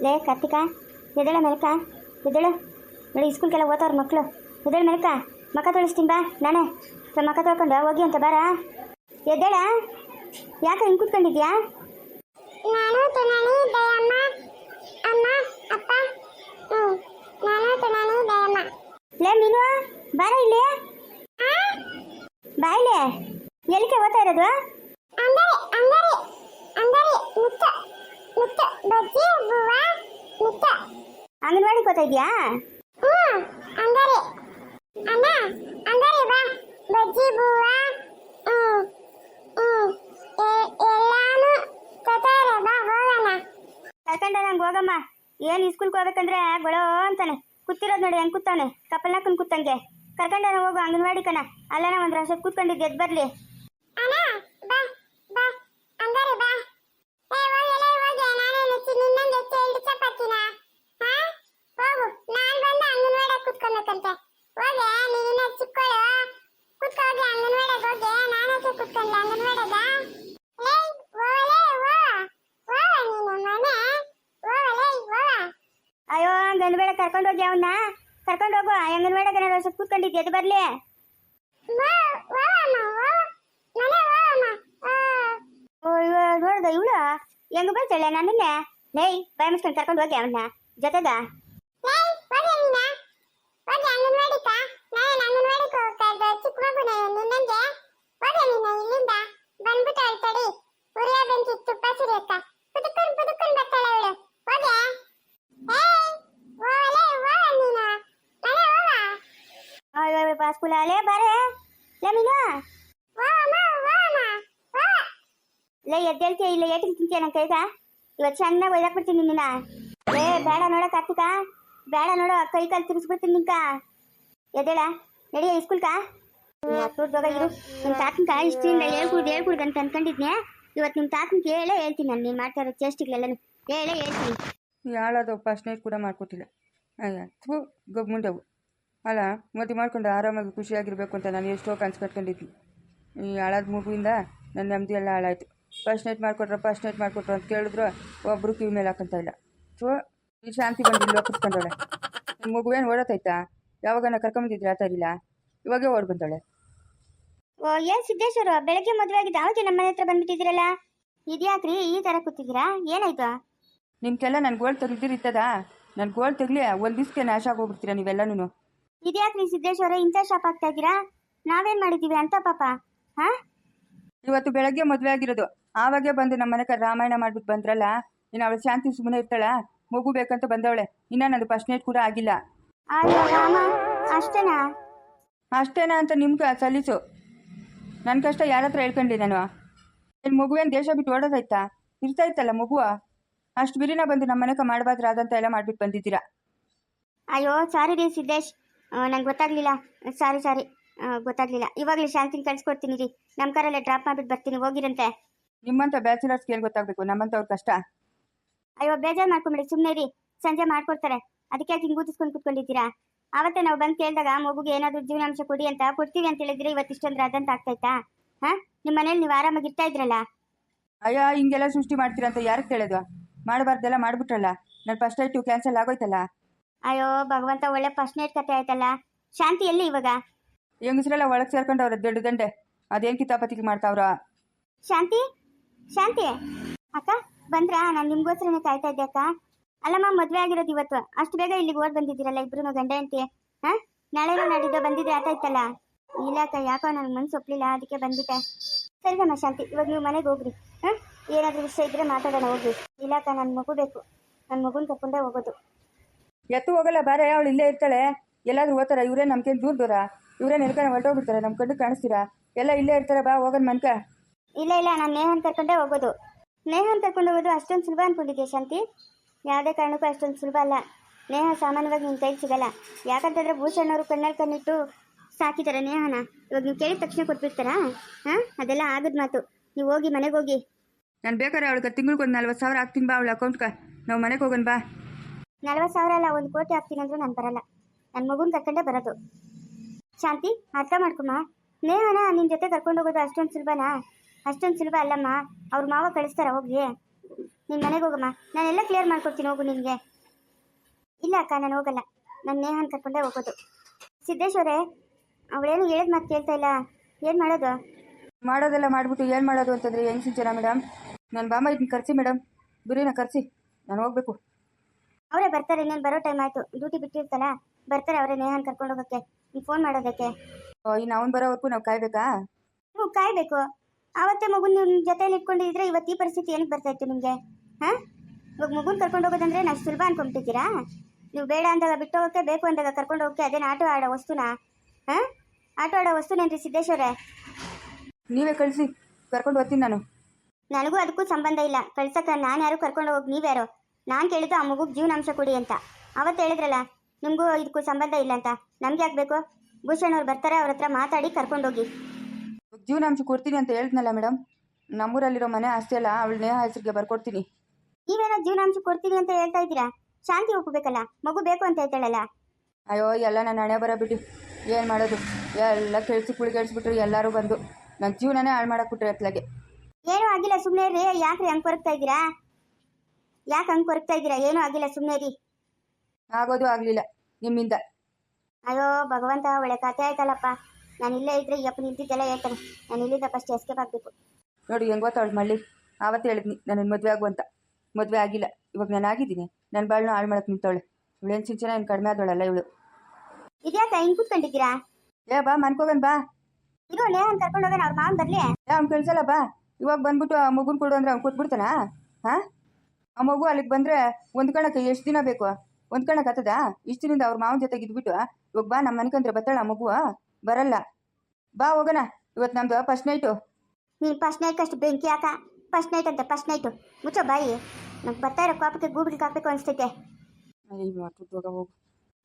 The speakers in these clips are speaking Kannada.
ಲೇ ಕಾರ್ತಿಕ, ಎದ್ದೇಳ ಮೆಲ್ಕ, ಎದ್ದೇಳು. ನೋಡಿ ಸ್ಕೂಲ್ಗೆಲ್ಲ ಓದೋರು ಮಕ್ಕಳು, ಎದ್ದೇಳು ಮೆಲ್ಕ. ಮಕ್ಕ ತೊಳಿಸ್ತೀನಿ ಬಾ ನಾನೇ. ಮಕ್ಕ ತೊಳ್ಕೊಂಡು ಹೋಗಿ ಅಂತ ಬಾರ. ಎದ್ದೇಳ. ಯಾಕೆ ಹಿಂಗೆ ಕೂತ್ಕೊಂಡಿದ್ಯಾ? ಲೇ ಮೀನು, ಬಾರ ಇಲ್ಲಿ. ಬಾ ಇಲ್ಲಿ. ಎಲ್ಲಿಗೆ ಓದ್ತಾ ಇರೋದು? ಅಂಗನವಾಡಿಗೆ ಓದ್ತಾ ಇದೆಯಾ? ಕರ್ಕೊಂಡ ನಂಗೆ ಹೋಗಮ್ಮ. ಏನು ಸ್ಕೂಲ್ಗೆ ಹೋಗ್ಬೇಕಂದ್ರೆ ಗೊಳೋ ಅಂತಾನೆ ಕೂತಿರೋದು ನೋಡಿ. ಹೆಂಗೆ ಕೂತವನೆ ಕಪಲ್ನಾಕನ್ ಕೂತಂಗೆ. ಕರ್ಕೊಂಡ ಹೋಗು ಅಂಗನವಾಡಿ ಕಣ. ಅಲ್ಲನ ಒಂದು ವರ್ಷ ಕೂತ್ಕೊಂಡಿದ್ದೆ, ಎದ್ದು ಬರಲಿ. ಅಯ್ಯೋ ಅಂಗನವಾಡ ಕರ್ಕೊಂಡು ಹೋಗಿ, ಅವನ್ನ ಕರ್ಕೊಂಡು ಹೋಗು. ಅಂಗನವಾಡಿಗೆ ನಾನು ಸ್ವಲ್ಪ ಕೂತ್ಕೊಂಡಿದ್ದೆ, ಎದ್ದು ಬರಲಿ. ನೋಡ್ದ ಇವಳು ಹೆಂಗ ಬರ್ತಾಳೆ ನನ್ನನ್ನೇ. ಲೈ ಬಾಯ್ ಮುಚ್ಕೊಂಡು ಕರ್ಕೊಂಡು ಹೋಗಿ ಅವನ್ನ ಜೊತೆಗ. ಸ್ಕೂಲ್ ಅಲ್ಲೇ ಬಾರೆ. ಲೇ ಮೀನು, ಲೇ ಎದ್ದೇಳ್ತೀಯ ಇಲ್ಲ ಏಟಿಗೆ ತಿಂತೀಯ ನನ್ನ ಕೈಗ? ಇವತ್ತು ಚೆನ್ನಾಗಿ ಒಯ್ದಾಕ್ಬಿಡ್ತೀನಿ ನಿನ್ನ. ಲೇ ಬೇಡ ನೋಡ ಕಾರ್ತಿಕ, ಬೇಡ ನೋಡು, ಕೈ ಕಾಲು ತಿರ್ಗಿಸ್ಬಿಡ್ತೀನಿ ನಿಂಕ. ಎದ್ದೇಳ, ನಡಿಯ ಸ್ಕೂಲ್ಕ. ಮತ್ತೂರ್ದೋಗ ಇರು. ನಿಮ್ಮ ತಾತನ್ಕ ಇಷ್ಟಿಂದ ಹೇಳ್ಕೊಡ್ದು ಅಂತ ಅನ್ಕೊಂಡಿದ್ನೆ. ಇವತ್ತು ನಿಮ್ಮ ತಾತನ್ಗೆ ಹೇಳೇ ಹೇಳ್ತೀನಿ ನಾನು. ನೀನು ಮಾಡ್ತಾ ಇರೋ ಚೇಷ್ಟಿಗಳೆಲ್ಲನು ಹೇಳೇ ಹೇಳ್ತೀನಿ. ಯಾಳದು ಫಸ್ಟ್ ನೈಟ್ ಕೂಡ ಮಾಡ್ಕೊಟ್ಟಿಲ್ಲ. ಅಯ್ಯ ಥೂ ಗೊಬ್ಬುಂಡವು ಅಲ್ಲ. ಮದುವೆ ಮಾಡ್ಕೊಂಡು ಆರಾಮಾಗಿ ಖುಷಿಯಾಗಿರ್ಬೇಕು ಅಂತ ನಾನು ಎಷ್ಟೋ ಕನ್ಸು ಕಟ್ಕೊಂಡಿದ್ವಿ. ಈ ಹಾಳಾದ ಮಗುವಿಂದ ನನ್ನ ನೆಮ್ಮದಿ ಎಲ್ಲ ಹಾಳಾಯಿತು. ಫಸ್ಟ್ ನೈಟ್ ಮಾಡಿಕೊಟ್ರು ಅಂತ ಕೇಳಿದ್ರು ಒಬ್ಬರು ಕಿವಿ ಮೇಲೆ ಹಾಕೊಂತ ಇಲ್ಲ. ಥೂ ಈ ಶಾಂತಿ ಬಂದು ಇಲ್ಲಿ ಕೂತ್ಕೊಂಡವಳೆ. ನನ್ನ ಮಗುವೇನು ಓಡೋತೈತಾ? ಯಾವಾಗ ನಾ ಕರ್ಕೊಂಬಂದಿದ್ರೆ ಆತ ಇರಲಿಲ್ಲ, ಇವಾಗೇ ಓಡ್ ಬಂದವಳೆ. ಓ ಏನು ಸಿದ್ದೇಶ್ವರು, ಬೆಳಗ್ಗೆ ಮದುವೆ ಆಗಿದ್ದು ಅವಾಗೆ ನಮ್ಮ ಮನೆ ಹತ್ರ ಬಂದ್ಬಿಟ್ಟಿದ್ದೀರಲ್ಲ. ಇದ್ಯಾಕ್ರಿ ಈ ಥರ ಕೂತಿದ್ದೀರಾ? ಏನಾಯ್ತು? ನಿಮ್ಗೆಲ್ಲ ನನ್ನ ಗೋಲ್ಡ್ ತೆಗ್ದಿರಿತ್ತದ? ನನ್ನ ಗೋಲ್ಡ್ ತೆಗ್ಲಿ ಒಂದು ದಿವ್ಸಕ್ಕೆ ನಾಶ ಆಗೋಗ್ಬಿಡ್ತೀರಾ ನೀವೆಲ್ಲನೂ. ಇದ್ಯಾಕ್ರಿ ಸಿದ್ದೇಶ್ವರ ಇಂಥ ಶಾಪ್ ಆಗ್ತಾ ಇದ್ದೀರಾ? ನಾವೇನು ಮಾಡಿದ್ದೀವಿ ಅಂತ ಪಾಪ? ಹಾಂ, ಇವತ್ತು ಬೆಳಗ್ಗೆ ಮದುವೆ ಆಗಿರೋದು, ಆವಾಗೇ ಬಂದು ನಮ್ಮ ಮನೆಗೆ ರಾಮಾಯಣ ಮಾಡ್ಬಿಟ್ಟು ಬಂದ್ರಲ್ಲ. ಇನ್ನು ಅವಳು ಶಾಂತಿ ಸುಮ್ಮನೆ ಇರ್ತಾಳ? ಮಗು ಬೇಕಂತ ಬಂದವಳೆ. ಇನ್ನು ನಂದು ಫಸ್ಟ್ ನೈಟ್ ಕೂಡ ಆಗಿಲ್ಲ. ಅಷ್ಟೇನಾ? ಅಷ್ಟೇನಾ ಅಂತ ನಿಮ್ಗೆ ಸಲೀಸು. ನನ್ನ ಕಷ್ಟ ಯಾರ ಹತ್ರ ಹೇಳ್ಕೊಂಡ್ಲಿ ನಾನು? ಇಲ್ಲಿ ಮಗುವೇನು ದೇಶ ಬಿಟ್ಟು ಓಡೋದಾಯ್ತಾ? ಇರ್ತಾ ಇತ್ತಲ್ಲ ಮಗುವ. ಅಷ್ಟು ಬಿರಿನ ಬಂದು ನಮ್ಮ ಮನೆಗೆ ಮಾಡಬಾರ್ದು ಅದಂತ ಎಲ್ಲ ಮಾಡ್ಬಿಟ್ಟು ಬಂದಿದ್ದೀರಾ. ಅಯ್ಯೋ ಸಾರಿ ರೀ ಸಿದ್ದೇಶ್, ನಂಗೆ ಗೊತ್ತಾಗಲಿಲ್ಲ. ಸಾರಿ ಗೊತ್ತಾಗಲಿಲ್ಲ. ಇವಾಗಲೇ ಶಾಂತಿನ ಕಳಿಸ್ಕೊಡ್ತೀನಿ ರೀ. ನಮ್ಮ ಕಾರಲ್ಲೇ ಡ್ರಾಪ್ ಮಾಡಿಬಿಟ್ಟು ಬರ್ತೀನಿ, ಹೋಗಿರಂತೆ. ನಿಮ್ಮಂಥ ಬ್ಯಾಚುಲರ್ಸ್ಗೆ ಏನು ಗೊತ್ತಾಗಬೇಕು ನಮ್ಮಂಥವ್ರ ಕಷ್ಟ? ಅಯ್ಯೋ ಬೇಜಾರು ಮಾಡ್ಕೊಂಬಿಡಿ, ಸುಮ್ಮನೆ ರೀ. ಸಂಜೆ ಮಾಡ್ಕೊಡ್ತಾರೆ, ಅದಕ್ಕೆ ಹಿಂಗೆ ಊದಿಸ್ಕೊಂಡು ಕೂತ್ಕೊಂಡಿದ್ದೀರಾ? ಆವತ್ತೇ ನಾವು ಬಂದು ಕೇಳಿದಾಗ ಮಗುಗೆ ಏನಾದರೂ ಜೀವನಾಂಶ ಕೊಡಿ ಅಂತ ಕೊಡ್ತೀವಿ ಅಂತ ಹೇಳಿದ್ರೆ ಇವತ್ತು ಇಷ್ಟೊಂದ್ರೆ ಅದಂತ ಆಗ್ತಾಯ್ತಾ? ಹಾಂ, ನಿಮ್ಮ ಮನೇಲಿ ನೀವು ಆರಾಮಾಗಿ ಇರ್ತಾ ಇದ್ರಲ್ಲ. ಅಯ್ಯ ಹಿಂಗೆಲ್ಲ ಸೃಷ್ಟಿ ಮಾಡ್ತೀರಾ ಅಂತ ಯಾರಿಗೆ ಕೇಳೋದು? ಮಾಡಬಾರ್ದೆಲ್ಲ ಮಾಡ್ಬಿಟ್ರಲ್ಲ. ನನ್ನ ಫಸ್ಟ್ ನೈಟು ಕ್ಯಾನ್ಸಲ್ ಆಗೋಯ್ತಲ್ಲ. ಅಯ್ಯೋ ಭಗವಂತ, ಒಳ್ಳೆ ಫಸ್ಟ್ ನೈಟ್ ಕತೆ ಆಯ್ತಲ್ಲ. ಶಾಂತಿ ಎಲ್ಲಿ ಇವಾಗ? ಹೆಂಗಸ್ರೆಲ್ಲ ಒಳಗೆ ಸೇರ್ಕೊಂಡವ್ರ ದೊಡ್ಡ ದಂಡೆ. ಅದೇನು ಕಿತಾಪತಿಗೆ ಮಾಡ್ತಾವ್ರ? ಶಾಂತಿ ಅಕ್ಕ ಬಂದ್ರಾ? ನಾನು ನಿಮ್ಗೋಸ್ಕರನೇ ಕಾಯ್ತಾ ಇದ್ದೆ ಅಕ್ಕ. ಅಲ್ಲಮ್ಮ, ಮದುವೆ ಆಗಿರೋದು ಇವತ್ತು, ಅಷ್ಟು ಬೇಗ ಇಲ್ಲಿಗೆ ಓಡ್ ಬಂದಿದ್ದೀರಲ್ಲ ಇಬ್ರು ಗಂಡ ಹೆಂಡತಿ. ಹಾಂ, ನಾಳೆನೋ ನಾಡಿದ್ದು ಬಂದಿದ್ರೆ ಆತಾಯ್ತಲ್ಲ. ಇಲ್ಲ ಅಕ್ಕ, ಯಾಕೋ ನನಗೆ ಮನ್ಸು ಒಪ್ಪಲಿಲ್ಲ, ಅದಕ್ಕೆ ಬಂದ್ಬಿಟ್ಟೆ. ಸರಿನಮ್ಮ ಶಾಂತಿ, ಇವಾಗ ನೀವು ಮನೆಗೆ ಹೋಗ್ರಿ. ಹಾಂ, ಏನಾದರೂ ವಿಷಯ ಇದ್ರೆ ಮಾತಾಡೋಣ, ಹೋಗ್ರಿ. ಇಲ್ಲ ಅಕ್ಕ, ನನ್ನ ಮಗು ಬೇಕು, ನನ್ನ ಮಗುನ ಕರ್ಕೊಂಡೇ ಹೋಗೋದು. ಎತ್ತು ಹೋಗಲ್ಲ ಬಾರೆ, ಅವಳು ಇಲ್ಲೇ ಇರ್ತಾಳೆ. ಎಲ್ಲಾದ್ರೂ ಓದ್ತಾರ? ಇವರೇ ನಮ್ಗೇನು ದೂರ ದೂರ? ಇವರೇ ನೆಲ್ಕೊಂಡು ಹೊರಟೋಗ್ಬಿಡ್ತಾರೆ, ನಮ್ಮ ಕಣ್ಣು ಕಾಣಿಸ್ತೀರಾ? ಎಲ್ಲ ಇಲ್ಲೇ ಇರ್ತಾರೆ, ಬಾ ಹೋಗೋಣ ಮನ್ಕ. ಇಲ್ಲ ನಾನು ನೇಹನ್ ಕರ್ಕೊಂಡೇ ಹೋಗೋದು. ನೇಹನ್ ಕರ್ಕೊಂಡು ಹೋಗೋದು ಅಷ್ಟೊಂದು ಸುಲಭ ಅಂದ್ಕೊಂಡಿದ್ಯಾ ಶಾಂತಿ? ಯಾವುದೇ ಕಾರಣಕ್ಕೂ ಅಷ್ಟೊಂದು ಸುಲಭ ಅಲ್ಲ. ನೇಹ ಸಾಮಾನ್ಯವಾಗಿ ನಿನ್ನ ಕೈಗೆ ಸಿಗಲ್ಲ. ಯಾಕಂತಂದರೆ ಭೂಷಣ್ಣವರು ಕಣ್ಣಲ್ಲಿ ಕಣ್ಣಿಟ್ಟು ಸಾಕಿದ್ದಾರೆ ನೇಹನ. ಇವಾಗ ನೀವು ಕೇಳಿದ ತಕ್ಷಣ ಕೊಟ್ಬಿಡ್ತಾರಾ? ಹಾಂ, ಅದೆಲ್ಲ ಆಗದ ಮಾತು. ನೀವು ಹೋಗಿ ಮನೆಗೆ ಹೋಗಿ. ನಾನು ಬೇಕಾದ್ರೆ ಅವಳಿಗೆ ತಿಂಗಳಿಗೆ ಒಂದು 40,000 ಹಾಕ್ತೀನಿ ಬಾ ಅವಳ ಅಕೌಂಟ್ಗೆ. ನಾವು ಮನೆಗೆ ಹೋಗೋಣ ಬಾ. 40,000 ಅಲ್ಲ, 1 ಕೋಟಿ ಹಾಕ್ತೀನಿ ಅಂದರೂ ನಾನು ಬರಲ್ಲ. ನನ್ನ ಮಗುನ ಕರ್ಕೊಂಡೇ ಬರೋದು. ಶಾಂತಿ, ಅರ್ಥ ಮಾಡ್ಕೊಮ್ಮ. ನೇಹನ ನಿನ್ನ ಜೊತೆ ಕರ್ಕೊಂಡು ಹೋಗೋದು ಅಷ್ಟೊಂದು ಸುಲಭನಾ? ಅಷ್ಟೊಂದು ಸುಲಭ ಅಲ್ಲಮ್ಮ. ಅವ್ರ ಮಾವ ಕಳಿಸ್ತಾರ ಹೋಗಿ. ನಿನ್ನ ಮನೆಗೆ ಹೋಗಮ್ಮ, ನಾನೆಲ್ಲ ಕ್ಲಿಯರ್ ಮಾಡ್ಕೊಡ್ತೀನಿ, ಹೋಗು ನಿನಗೆ. ಇಲ್ಲ ಅಕ್ಕ, ನಾನು ಹೋಗಲ್ಲ, ನನ್ನ ನೇಹನ್ ಕರ್ಕೊಂಡೇ ಹೋಗೋದು. ಸಿದ್ದೇಶ್ವರೇ, ಅವಳೇನು ಹೇಳಿದ ಮಾತು ಕೇಳ್ತಾ ಇಲ್ಲ, ಏನು ಮಾಡೋದು? ಮಾಡೋದೆಲ್ಲ ಮಾಡಿಬಿಟ್ಟು ಏನು ಮಾಡೋದು ಅಂತಂದರೆ ಹೆಂಗೆ ಸಿಂಚನ ಮೇಡಮ್? ನಾನು ಬಾಮ ಇದನ್ನ ಕರೆಸಿ ಮೇಡಮ್, ಗುರಿನ ಕರೆಸಿ, ನಾನು ಹೋಗಬೇಕು. ಅವರೇ ಬರ್ತಾರೆ, ಇನ್ನೇನು ಬರೋ ಟೈಮ್ ಆಯಿತು, ಡ್ಯೂಟಿ ಬಿಟ್ಟಿರ್ತಲ್ಲ, ಬರ್ತಾರೆ ಅವರೇ ನೇಹನ್ ಕರ್ಕೊಂಡು ಹೋಗೋಕ್ಕೆ. ನೀವು ಫೋನ್ ಮಾಡೋದಕ್ಕೆ. ಇನ್ನು ಅವ್ನು ಬರೋವರೆಗೂ ನಾವು ಕಾಯಬೇಕಾ? ನೀವು ಕಾಯಬೇಕು. ಆವತ್ತೇ ಮಗುನ ನಿಮ್ಮ ಜೊತೆಯಲ್ಲಿ ಇಟ್ಕೊಂಡಿದ್ರೆ ಇವತ್ತು ಈ ಪರಿಸ್ಥಿತಿ ಏನಕ್ಕೆ ಬರ್ತಾ ಇತ್ತು ನಿಮಗೆ? ಹಾಂ, ಇವಾಗ ಮಗುನ ಕರ್ಕೊಂಡು ಹೋಗೋದಂದ್ರೆ ನಾವು ಸುಲಭ ಅನ್ಕೊಂಬಿಟ್ಟಿದ್ದೀರಾ? ನೀವು ಬೇಡ ಅಂದಾಗ ಬಿಟ್ಟು ಹೋಗೋಕ್ಕೆ, ಬೇಕು ಅಂದಾಗ ಕರ್ಕೊಂಡು ಹೋಗೋಕ್ಕೆ ಅದೇನು ಆಟೋ ಆಡೋ ವಸ್ತುನಾ? ಹಾಂ, ಆಟೋ ಆಡೋ ವಸ್ತುನೇನ್ರಿ ಸಿದ್ದೇಶ್ವರೇ? ನೀವೇ ಕಳಿಸಿ, ಕರ್ಕೊಂಡು ಹೋಗ್ತೀನಿ ನಾನು. ನನಗೂ ಅದಕ್ಕೂ ಸಂಬಂಧ ಇಲ್ಲ, ಕಳ್ಸಕ್ಕೆ ನಾನು ಯಾರು, ಕರ್ಕೊಂಡು ಹೋಗಿ ನೀವ್ಯಾರು? ನಾನು ಕೇಳಿದ್ದು ಆ ಮಗುಗೆ ಜೀವನಾಂಶ ಕೊಡಿ ಅಂತ. ಅವತ್ತು ಹೇಳಿದ್ರಲ್ಲ ನಿಮಗೂ ಇದಕ್ಕೂ ಸಂಬಂಧ ಇಲ್ಲ ಅಂತ. ನಮ್ಗೆ ಯಾಕೆ ಬೇಕು? ಭೂಷಣ್ ಅವ್ರು ಬರ್ತಾರೆ, ಅವ್ರ ಹತ್ರ ಮಾತಾಡಿ ಕರ್ಕೊಂಡೋಗಿ. ಜೀವನಾಂಶ ಕೊಡ್ತೀನಿ ಅಂತ ಹೇಳಿದ್ನಲ್ಲ ಮೇಡಮ್, ನಮ್ಮೂರಲ್ಲಿರೋ ಮನೆ ಆಸ್ತಿ ಅಲ್ಲ ಅವಳ ನೇಹ ಹೆಸರಿಗೆ ಬರ್ಕೊಡ್ತೀನಿ. ನೀವೇನೋ ಜೀವನಾಂಶ ಕೊಡ್ತೀನಿ ಅಂತ ಹೇಳ್ತಾ ಇದ್ದೀರಾ, ಶಾಂತಿ ಒಪ್ಪಬೇಕಲ್ಲ, ಮಗು ಬೇಕು ಅಂತ ಹೇಳ್ತಾಳಲ್ಲ. ಅಯ್ಯೋ, ಎಲ್ಲ ನನ್ನ ಹಣೆ ಬರ ಬಿಟ್ಟು ಏನು ಮಾಡೋದು, ಎಲ್ಲ ಕೆಲ್ಸಿ ಕುಳಿಗೆಡ್ಸ್ಬಿಟ್ರು ಎಲ್ಲರೂ ಬಂದು ನನ್ನ ಜೀವನನೇ ಹಾಳು ಮಾಡಕ್ಬಿಟ್ರೆ ಅತ್ಲಾಗೆ. ಏನೂ ಆಗಿಲ್ಲ, ಸುಮ್ಮನೆ ರೀ. ಯಾಕ್ರಿ ಹಂಗೆ ಕೊರಗ್ತಾ ಇದ್ದೀರಾ? ಯಾಕೆ ಹಂಗೆ ಕೊರಗ್ತಾ ಇದ್ದೀರಾ? ಏನೂ ಆಗಿಲ್ಲ, ಸುಮ್ಮನೆ ರೀ. ಆಗೋದು ಆಗಲಿಲ್ಲ ನಿಮ್ಮಿಂದ. ಅಯ್ಯೋ ಭಗವಂತ, ಒಳ್ಳೆ ಕಥೆ ಆಯ್ತಲ್ಲಪ್ಪ. ನಾನು ಇಲ್ಲೇ ಇದ್ರೆ ಈ ಅಪ್ಪ ನಿಂತಿದ್ದೆಲ್ಲ ಹೇಳ್ತಾನೆ. ನಾನು ಇಲ್ಲಿಂದ ಫಸ್ಟ್ ಎಸ್ಕೇಪ್ ಆಗಬೇಕು. ನೋಡಿ ಹೆಂಗೆ ಗೊತ್ತಾವಳು ಮಳ್ಳಿ, ಆವತ್ತು ಹೇಳಿದ್ನಿ ನನ್ನ ಮದುವೆ ಆಗು ಅಂತ. ಮದುವೆ ಆಗಿಲ್ಲ, ಇವಾಗ ನಾನು ಆಗಿದ್ದೀನಿ, ನನ್ನ ಬಾಳನ್ನ ಹಾಳು ಮಾಡಕ್ಕೆ ನಿಂತವಳೆ. ಇವಳೇನು ಸಿಂಚನ ಏನು ಕಡಿಮೆ ಆದವಳಲ್ಲ ಇವಳು. ಇದ್ಯಾಕ ಹಿಂಗೆ ಕೂತ್ಕೊಂಡಿದ್ದೀರಾ? ಬಾ ಮನ್ಕೋಗನ್ ಬಾ. ಇರೋ ನೇಹನ್ ಕರ್ಕೊಂಡು ಹೋಗೋಣ, ಅವ್ರ ಮಾವನ್ ಬರಲಿ. ಅವ್ನು ಕಳ್ಸಲ್ಲ ಬಾ. ಇವಾಗ ಬಂದ್ಬಿಟ್ಟು ಆ ಮಗುನ ಕೊಡು ಅಂದ್ರೆ ಅವ್ನು ಕೊಟ್ಬಿಡ್ತಾನಾ? ಹಾಂ, ಆ ಮಗು ಅಲ್ಲಿಗೆ ಬಂದರೆ ಹೊಂದ್ಕೊಳಕ್ಕೆ ಎಷ್ಟು ದಿನ ಬೇಕು? ಹೊಂದ್ಕೊಳಕ್ಕೆ ಆಗ್ತದಾ? ಇಷ್ಟು ದಿನದಿಂದ ಅವ್ರ ಮಾವನ ಜೊತೆಗೆ ಇದ್ಬಿಟ್ಟು ಇವಾಗ ಬಾ ನಮ್ಮ ಮನೆಗಂದ್ರೆ ಬತ್ತಾಳ ಆ ಮಗು? ಬರಲ್ಲ. ಬಾ ಹೋಗೋಣ, ಇವತ್ತು ನಮ್ದು ಫಸ್ಟ್ ನೈಟು. ನೀನು ಫಸ್ಟ್ ನೈಟ್ ಅಷ್ಟು ಬೆಂಕಿ ಯಾಕ? ಫಸ್ಟ್ ನೈಟ್ ಅಂತ ಫಸ್ಟ್ ನೈಟು ಮುಚ್ಚೋ ಬಾಯಿ. ನಂಗೆ ಬರ್ತಾ ಇರೋ ಕಾಪಕ್ಕೆ ಗೂಬಿಗೆ ಹಾಕ್ಬೇಕು ಅನಿಸ್ತೈತೆ. ಹೋಗು.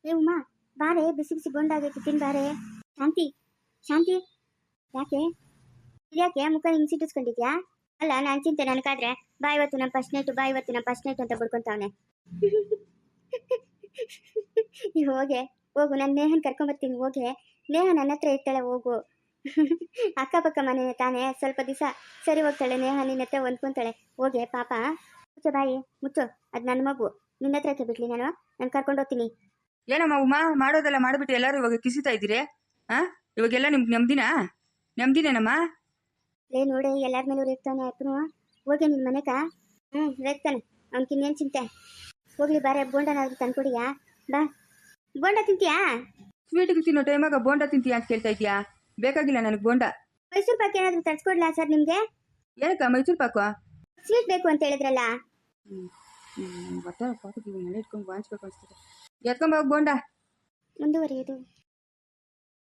ಉಮ್ಮ ಬಾರೆ, ಬಿಸಿ ಬಿಸಿ ಗೊಂಡಾಗೈತಿ, ತಿನ್ ಬಾರೆ. ಶಾಂತಿ, ಶಾಂತಿ, ಯಾಕೆ ಇದ್ಯಾಕೆ ಮುಖ ಹಿಂಗೆ ಸಿಟ್ಟಿಸ್ಕೊಂಡಿದ್ಯಾ? ಅಲ್ಲ, ನಾನು ಚಿಂತೆ ನನಗಾದ್ರೆ ಬಾ ಇವತ್ತು ನಮ್ಮ ಫಸ್ಟ್ ನೈಟು, ಬಾ ಇವತ್ತು ನಮ್ಮ ಫಸ್ಟ್ ನೈಟು ಅಂತ ಬಿಡ್ಕೊಂತಾವನೆ. ನೀವು ಹೋಗೆ, ಹೋಗು, ನಾನು ನೇಹನ್ ಕರ್ಕೊಂಬರ್ತೀನಿ. ಹೋಗೆ, ನೇಹ ನನ್ನ ಹತ್ರ ಇರ್ತಾಳೆ, ಹೋಗು. ಅಕ್ಕಪಕ್ಕ ಮನೆ ತಾನೇ, ಸ್ವಲ್ಪ ದಿವಸ ಸರಿ ಹೋಗ್ತಾಳೆ ನೇಹ, ನಿನ್ನ ಹತ್ರ ಹೊಂದ್ಕೊಂತಾಳೆ. ಹೋಗೆ ಪಾಪ. ಮುಚ್ಚು ಬಾಯಿ, ಮುಚ್ಚು. ಅದು ನನ್ನ ಮಗು, ನಿನ್ನ ಹತ್ರಕ್ಕೆ ಬಿಡ್ಲಿ, ನಾನು ಕರ್ಕೊಂಡು ಹೋಗ್ತೀನಿ. ಏನಮ್ಮ ಉಮಾ, ಮಾಡೋದೆಲ್ಲ ಮಾಡಿಬಿಟ್ಟು ಎಲ್ಲರೂ ಇವಾಗ ಕಿಸಿತಾ ಇದ್ದೀರಿ? ಹಾಂ, ಇವಾಗೆಲ್ಲ ನಿಮ್ಗೆ ನೆಮ್ಮದಿನೇನಮ್ಮ? ನೋಡಿ, ಎಲ್ಲರ ಮೇಲೂ ರೇಗ್ತಾನೆ ಅಪ್ಪನು. ಹೋಗಿ ನಿನ್ನ ಮನೆಗ. ರೇಗ್ತಾನೆ, ಅವ್ನಿಗಿನ್ನೇನು ಚಿಂತೆ. ಹೋಗ್ಲಿ ಬಾರೆ, ಬೋಂಡನಾದ್ರೂ ತಂದ್ಕೊಡಿಯಾ? ಬಾ, ಬೋಂಡ ತಿಂತೀಯಾ? ಸ್ವೀಟಿಗೆ ತಿನ್ನೋ ಟೈಮಾಗ ಬೋಂಡ ತಿಂತೀಯಾ ಅಂತ ಕೇಳ್ತಾ ಇದೆಯಾ? ಬೇಕಾಗಿಲ್ಲ ನನಗೆ ಬೋಂಡ. ಮೈಸೂರು ಪಾಕ್ ಏನಾದರೂ ತರಿಸ್ಕೊಡ್ಲಾ ಸರ್ ನಿಮಗೆ? ಏನಕ್ಕ ಮೈಸೂರು ಪಾಕು? ಸ್ವೀಟ್ ಬೇಕು ಅಂತ ಹೇಳಿದ್ರಲ್ಲ. ಬಟ್ಟ ಪಾಕು ಮನೆ ಇಟ್ಕೊಂಡು ವಾಂಚ್ಬೇಕು ಅನಿಸ್ತದೆ. ಎತ್ಕೊಂಬೋಗಿ ಬೋಂಡ. ಮುಂದುವರಿಯೋದು.